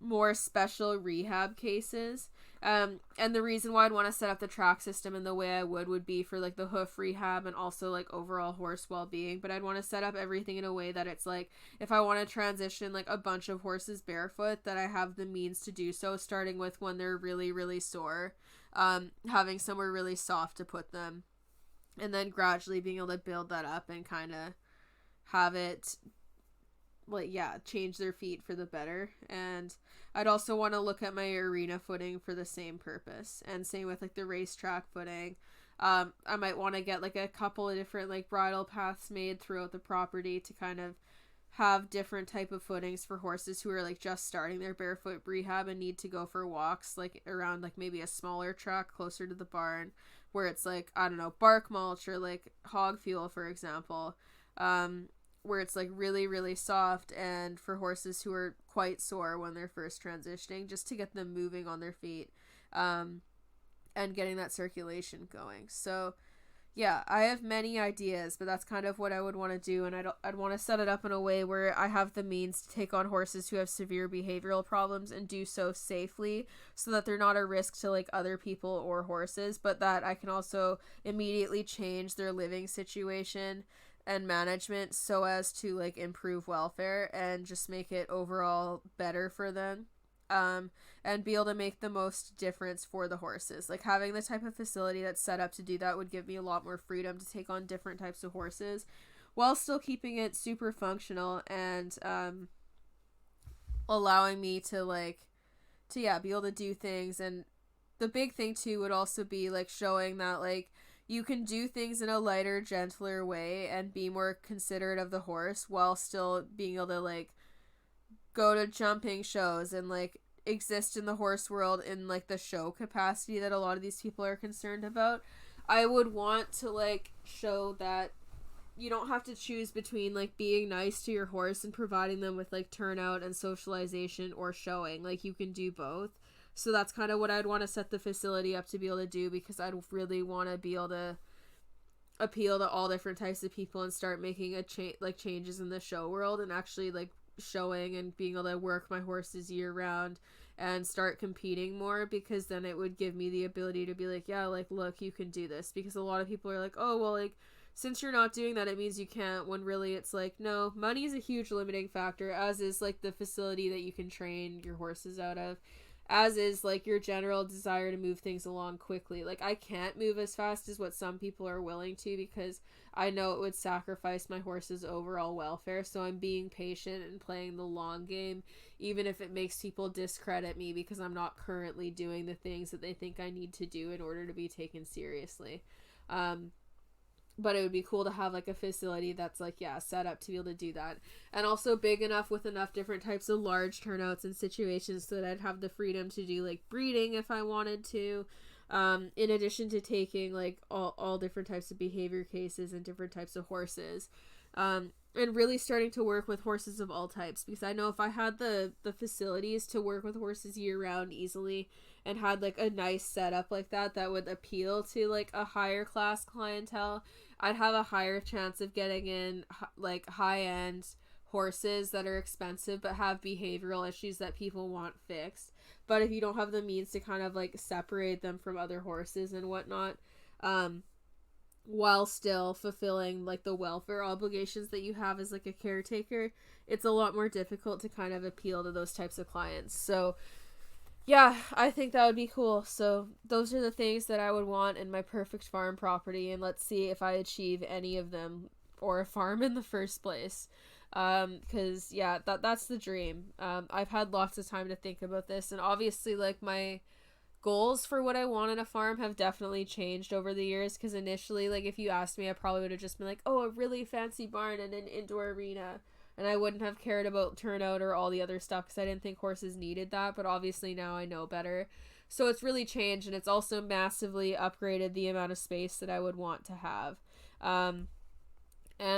more special rehab cases. And the reason why I'd want to set up the track system in the way I would be for like the hoof rehab and also like overall horse well-being. But I'd want to set up everything in a way that it's like, if I want to transition like a bunch of horses barefoot, that I have the means to do so, starting with when they're really, really sore, having somewhere really soft to put them, and then gradually being able to build that up and kind of have it like, yeah, change their feet for the better. And I'd also want to look at my arena footing for the same purpose, and same with like the racetrack footing. I might want to get like a couple of different like bridle paths made throughout the property to kind of have different type of footings for horses who are like just starting their barefoot rehab and need to go for walks like around like maybe a smaller track closer to the barn, where it's like, I don't know, bark mulch or like hog fuel, for example, where it's like really, really soft, and for horses who are quite sore when they're first transitioning, just to get them moving on their feet, and getting that circulation going. So yeah, I have many ideas, but that's kind of what I would want to do, and I'd want to set it up in a way where I have the means to take on horses who have severe behavioral problems and do so safely, so that they're not a risk to like other people or horses, but that I can also immediately change their living situation and management so as to like improve welfare and just make it overall better for them. And be able to make the most difference for the horses. Like having the type of facility that's set up to do that would give me a lot more freedom to take on different types of horses while still keeping it super functional, and allowing me to be able to do things. And the big thing too would also be like showing that like you can do things in a lighter, gentler way and be more considerate of the horse while still being able to like go to jumping shows and like exist in the horse world in like the show capacity that a lot of these people are concerned about. I would want to like show that you don't have to choose between like being nice to your horse and providing them with like turnout and socialization or showing. Like you can do both. So that's kind of what I'd want to set the facility up to be able to do, because I'd really want to be able to appeal to all different types of people and start making changes in the show world, and actually like showing and being able to work my horses year round and start competing more, because then it would give me the ability to be like, yeah, like look, you can do this. Because a lot of people are like, oh well, like since you're not doing that, it means you can't, when really it's like, no, money is a huge limiting factor, as is like the facility that you can train your horses out of, as is like your general desire to move things along quickly. Like I can't move as fast as what some people are willing to, because I know it would sacrifice my horse's overall welfare. So I'm being patient and playing the long game, even if it makes people discredit me because I'm not currently doing the things that they think I need to do in order to be taken seriously. But it would be cool to have like a facility that's like, yeah, set up to be able to do that, and also big enough with enough different types of large turnouts and situations so that I'd have the freedom to do like breeding if I wanted to, in addition to taking like all different types of behavior cases and different types of horses, and really starting to work with horses of all types, because I know if I had the facilities to work with horses year round easily and had like a nice setup like that would appeal to like a higher class clientele, I'd have a higher chance of getting in like high end horses that are expensive but have behavioral issues that people want fixed. But if you don't have the means to kind of like separate them from other horses and whatnot, while still fulfilling like the welfare obligations that you have as like a caretaker, it's a lot more difficult to kind of appeal to those types of clients. So yeah, I think that would be cool. So those are the things that I would want in my perfect farm property, and let's see if I achieve any of them or a farm in the first place. Because yeah, that's the dream. I've had lots of time to think about this, and obviously like my goals for what I want in a farm have definitely changed over the years, because initially, like, if you asked me, I probably would have just been like, oh, a really fancy barn and an indoor arena, and I wouldn't have cared about turnout or all the other stuff because I didn't think horses needed that. But obviously now I know better, so it's really changed, and it's also massively upgraded the amount of space that I would want to have. And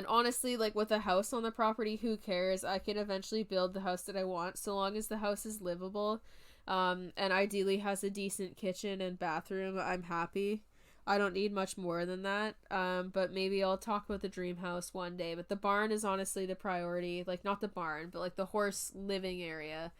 honestly, like with a house on the property, who cares? I can eventually build the house that I want, so long as the house is livable, and ideally has a decent kitchen and bathroom. I'm happy. I don't need much more than that. But maybe I'll talk about the dream house one day. But the barn is honestly the priority. Like, not the barn, but like the horse living area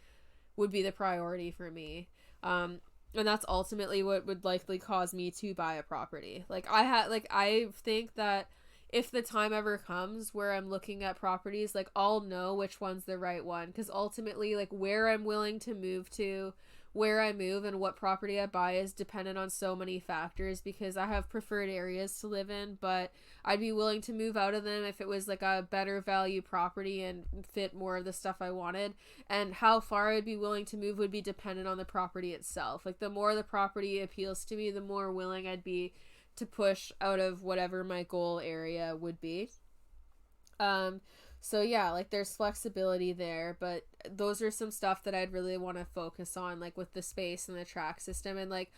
would be the priority for me. And that's ultimately what would likely cause me to buy a property. I think that if the time ever comes where I'm looking at properties, like, I'll know which one's the right one, because ultimately, like, where I'm willing to move to, where I move, and what property I buy is dependent on so many factors, because I have preferred areas to live in, but I'd be willing to move out of them if it was like a better value property and fit more of the stuff I wanted. And how far I'd be willing to move would be dependent on the property itself. Like, the more the property appeals to me, the more willing I'd be to push out of whatever my goal area would be. So yeah, like, there's flexibility there, but those are some stuff that I'd really want to focus on, like with the space and the track system, and like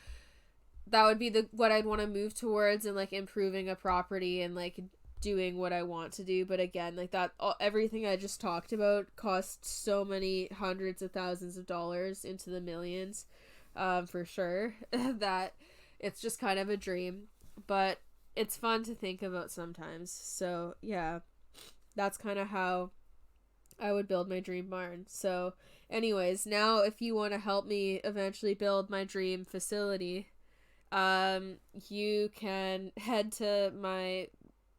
that would be what I'd want to move towards, and like improving a property and like doing what I want to do. But again, like everything I just talked about costs so many hundreds of thousands of dollars into the millions, for sure, that it's just kind of a dream. But it's fun to think about sometimes. So yeah, that's kind of how I would build my dream barn. So anyways, now if you want to help me eventually build my dream facility, you can head to my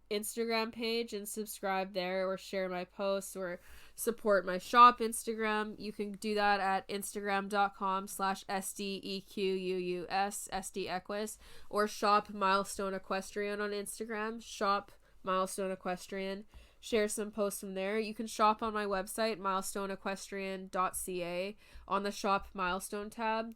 Instagram page and subscribe there, or share my posts, or support my shop Instagram. You can do that at instagram.com/SDEQUUS, SDEquus, or shop Milestone Equestrian on Instagram, shop Milestone Equestrian. Share some posts from there. You can shop on my website, milestoneequestrian.ca, on the shop milestone tab.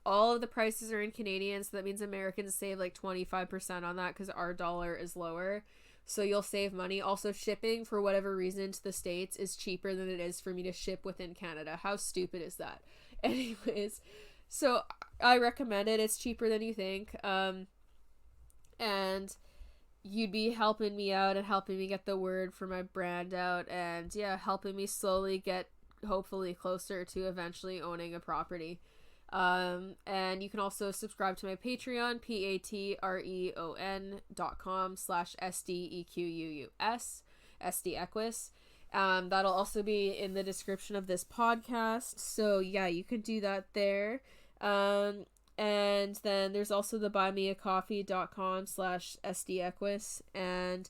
All of the prices are in Canadian, so that means Americans save like 25% on that because our dollar is lower. So you'll save money. Also, shipping, for whatever reason, to the States is cheaper than it is for me to ship within Canada. How stupid is that? Anyways, so I recommend it. It's cheaper than you think. And you'd be helping me out and helping me get the word for my brand out, and yeah, helping me slowly get hopefully closer to eventually owning a property. And you can also subscribe to my Patreon, patreon.com/SDEQUUS, SDEquus. That'll also be in the description of this podcast. So yeah, you can do that there. And then there's also the buymeacoffee.com/SDEquus, and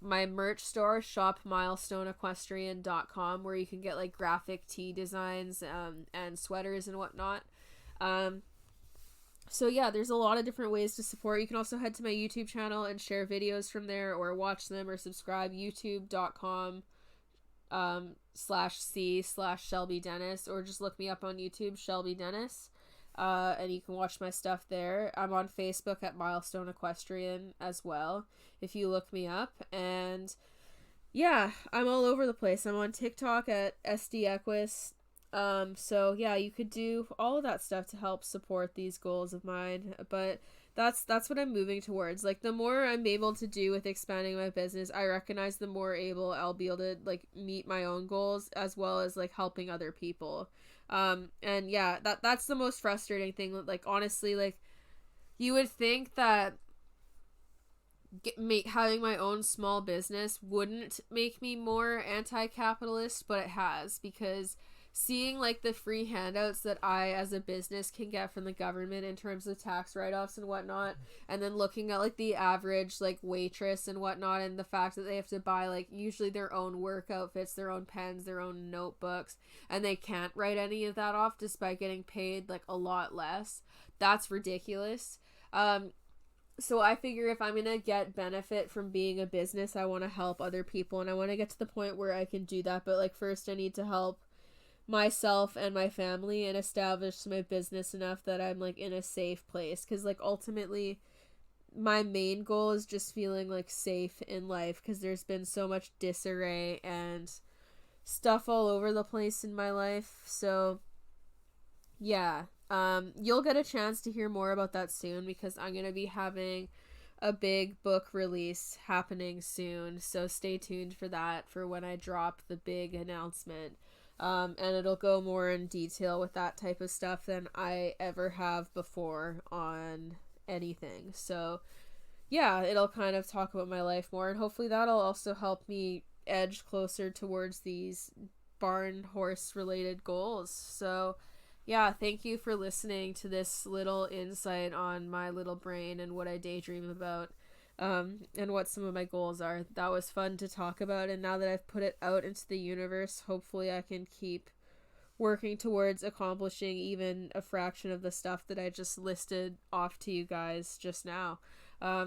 my merch store, shopmilestoneequestrian.com, where you can get like graphic tee designs and sweaters and whatnot. So yeah, there's a lot of different ways to support. You can also head to my YouTube channel and share videos from there, or watch them, or subscribe. youtube.com /C/Shelby Dennis, or just look me up on YouTube, Shelby Dennis. And you can watch my stuff there. I'm on Facebook at Milestone Equestrian as well, if you look me up. And yeah, I'm all over the place. I'm on TikTok at SDEquus. So yeah, you could do all of that stuff to help support these goals of mine. But that's what I'm moving towards. Like, the more I'm able to do with expanding my business, I recognize the more able I'll be able to like meet my own goals, as well as like helping other people. And yeah, that's the most frustrating thing. Like, honestly, like, you would think that having my own small business wouldn't make me more anti-capitalist, but it has, because seeing like the free handouts that I as a business can get from the government in terms of tax write-offs and whatnot, and then looking at like the average like waitress and whatnot, and the fact that they have to buy like usually their own work outfits, their own pens, their own notebooks, and they can't write any of that off despite getting paid like a lot less. That's ridiculous. So I figure if I'm going to get benefit from being a business, I want to help other people, and I want to get to the point where I can do that. But like, first I need to help myself and my family and establish my business enough that I'm like in a safe place. Because like, ultimately my main goal is just feeling like safe in life, because there's been so much disarray and stuff all over the place in my life. So yeah, you'll get a chance to hear more about that soon, because I'm gonna be having a big book release happening soon, so stay tuned for that, for when I drop the big announcement. And it'll go more in detail with that type of stuff than I ever have before on anything. So yeah, it'll kind of talk about my life more, and hopefully that'll also help me edge closer towards these barn horse related goals. So yeah, thank you for listening to this little insight on my little brain and what I daydream about, and what some of my goals are. That was fun to talk about, and now that I've put it out into the universe, hopefully I can keep working towards accomplishing even a fraction of the stuff that I just listed off to you guys just now.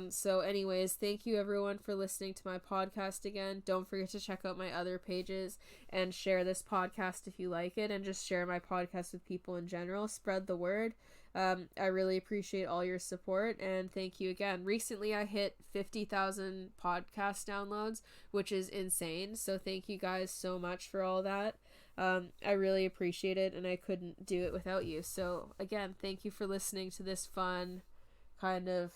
So anyways, thank you everyone for listening to my podcast again. Don't forget to check out my other pages and share this podcast if you like it, and just share my podcast with people in general. Spread the word. I really appreciate all your support, and thank you again. Recently I hit 50,000 podcast downloads, which is insane. So thank you guys so much for all that. I really appreciate it, and I couldn't do it without you. So again, thank you for listening to this fun kind of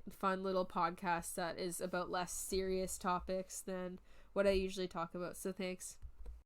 fun little podcast that is about less serious topics than what I usually talk about. So thanks.